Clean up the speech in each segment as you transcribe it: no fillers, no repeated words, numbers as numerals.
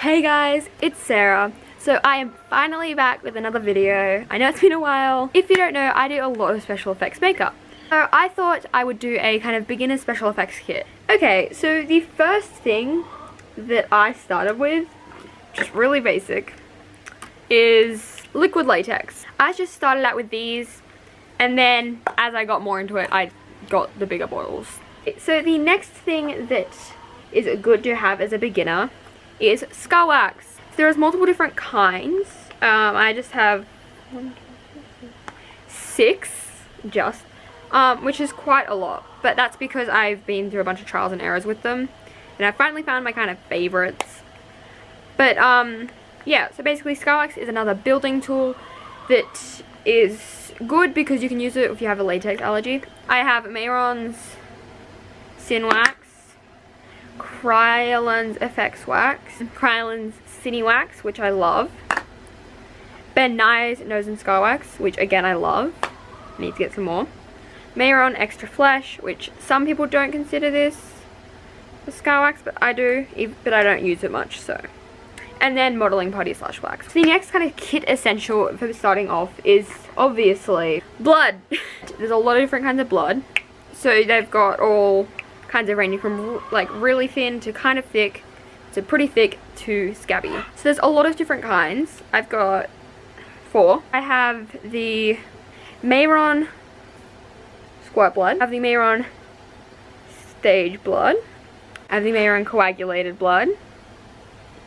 Hey guys, it's Sarah. So I am finally back with another video. I know it's been a while. If you don't know, I do a lot of special effects makeup. So I thought I would do a kind of beginner special effects kit. Okay, so the first thing that I started with, just really basic, is liquid latex. I just started out with these, and then as I got more into it, I got the bigger bottles. So the next thing that is good to have as a beginner is skull wax. There's multiple different kinds. I just have 6 just, which is quite a lot, but that's because I've been through a bunch of trials and errors with them, and I finally found my kind of favorites. But yeah, so basically skull wax is another building tool that is good because you can use it if you have a latex allergy. I have Mayron's Sin Wax, Kryolan's FX Wax, Kryolan's Cine Wax, which I love, Ben Nye's Nose and Skull Wax, which again I love, need to get some more, Mayron Extra Flesh, which some people don't consider this a skull wax, but I do, but I don't use it much, so. And then Modeling Putty / wax. The next kind of kit essential for starting off is obviously blood. There's a lot of different kinds of blood, so they've got all kinds of ranging from like really thin to kind of thick to pretty thick to scabby. So there's a lot of different kinds. I've got 4. I have the Mayron Squirt Blood, I have the Mayron Stage Blood, I have the Mayron Coagulated Blood,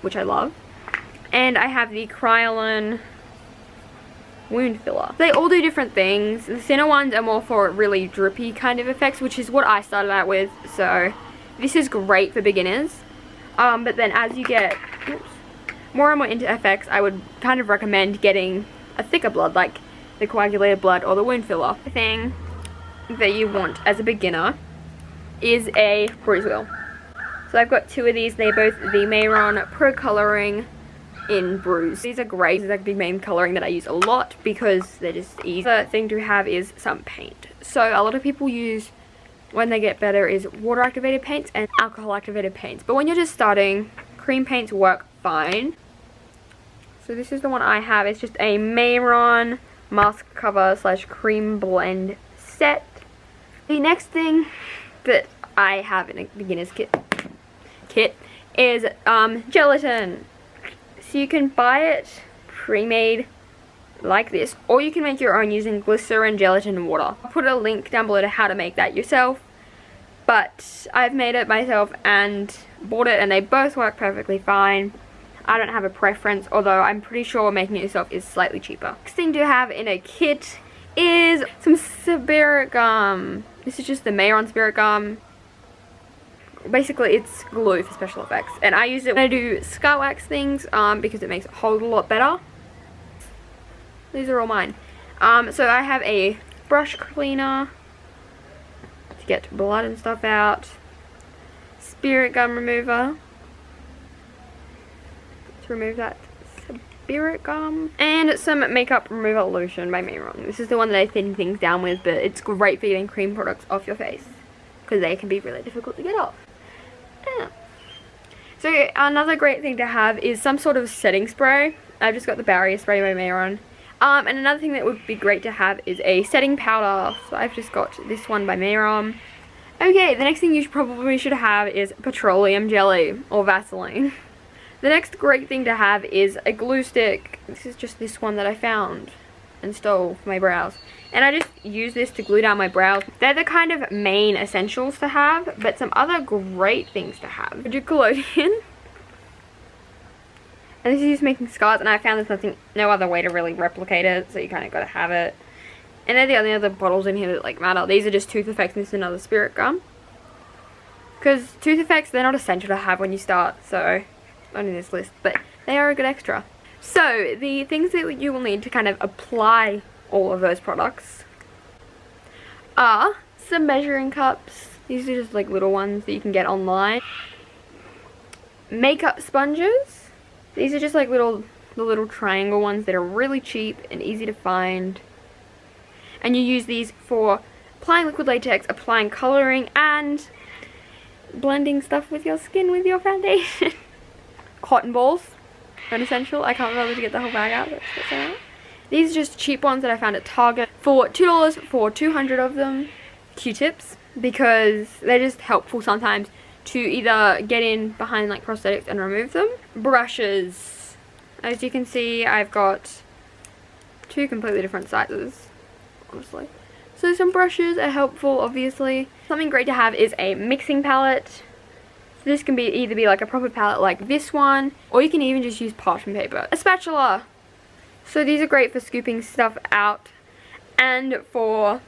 which I love, and I have the Kryolan Wound Filler. They all do different things. The thinner ones are more for really drippy kind of effects, which is what I started out with, so this is great for beginners. But then as you get more and more into effects, I would kind of recommend getting a thicker blood, like the coagulated blood or the wound filler. The thing that you want as a beginner is a bruise wheel. So I've got 2 of these. They're both the Mayron Pro Coloring in Bruise. These are great. These are like the main coloring that I use a lot because they're just easy. The thing to have is some paint. So a lot of people use, when they get better, is water activated paints and alcohol activated paints. But when you're just starting, cream paints work fine. So this is the one I have. It's just a Mayron mask cover / cream blend set. The next thing that I have in a beginner's kit is gelatin. So you can buy it pre-made like this, or you can make your own using glycerin, gelatin, and water. I'll put a link down below to how to make that yourself, but I've made it myself and bought it, and they both work perfectly fine. I don't have a preference, although I'm pretty sure making it yourself is slightly cheaper. Next thing to have in a kit is some spirit gum. This is just the Mayron spirit gum. Basically it's glue for special effects, and I use it when I do skull wax things because it makes it hold a lot better. These are all mine. So I have a brush cleaner to get blood and stuff out, spirit gum remover to remove that spirit gum, and some makeup remover lotion by Mayron. This is the one that I thin things down with, but it's great for getting cream products off your face because they can be really difficult to get off. Yeah. So another great thing to have is some sort of setting spray. I've just got the barrier spray by Mayron. And another thing that would be great to have is a setting powder. So I've just got this one by Mayron. Okay, the next thing you probably should have is petroleum jelly or Vaseline. The next great thing to have is a glue stick. This is just this one that I found and stole for my brows. And I just use this to glue down my brows. They're the kind of main essentials to have, but some other great things to have. Collodion. And this is just making scars, and I found there's no other way to really replicate it, so you kind of got to have it. And they're the only other bottles in here that like matter. These are just tooth effects, and this is another spirit gum. Because tooth effects, they're not essential to have when you start, so not in this list, but they are a good extra. So the things that you will need to kind of apply all of those products are some measuring cups. These are just like little ones that you can get online. Makeup sponges. These are just like the little triangle ones that are really cheap and easy to find. And you use these for applying liquid latex, applying coloring, and blending stuff with your skin with your foundation. cotton balls, an essential. I can't remember to get the whole bag out. But these are just cheap ones that I found at Target for $2 for 200 of them. Q-tips, because they're just helpful sometimes to either get in behind like prosthetics and remove them. Brushes. As you can see, I've got 2 completely different sizes, honestly. So some brushes are helpful, obviously. Something great to have is a mixing palette. So this can be either be like a proper palette like this one, or you can even just use parchment paper. A spatula. So these are great for scooping stuff out and for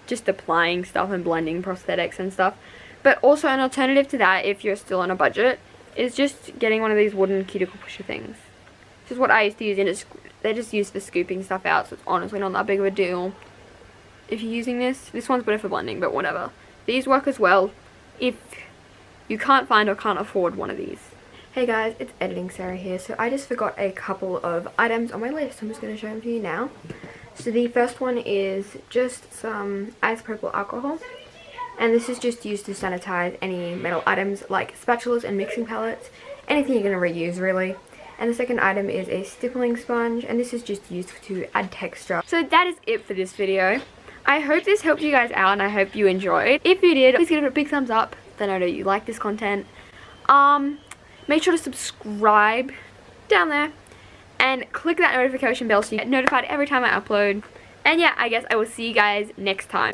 just applying stuff and blending prosthetics and stuff. But also an alternative to that, if you're still on a budget, is just getting one of these wooden cuticle pusher things. This is what I used to use, and they're just used for scooping stuff out, so it's honestly not that big of a deal. If you're using this one's better for blending, but whatever. These work as well if you can't find or can't afford one of these. Hey guys, it's Editing Sarah here. So I just forgot a couple of items on my list. I'm just going to show them to you now. So the first one is just some isopropyl alcohol. And this is just used to sanitize any metal items like spatulas and mixing palettes. Anything you're going to reuse really. And the second item is a stippling sponge, and this is just used to add texture. So that is it for this video. I hope this helped you guys out and I hope you enjoyed. If you did, please give it a big thumbs up. Then I know you like this content. Make sure to subscribe down there and click that notification bell so you get notified every time I upload. And yeah, I guess I will see you guys next time.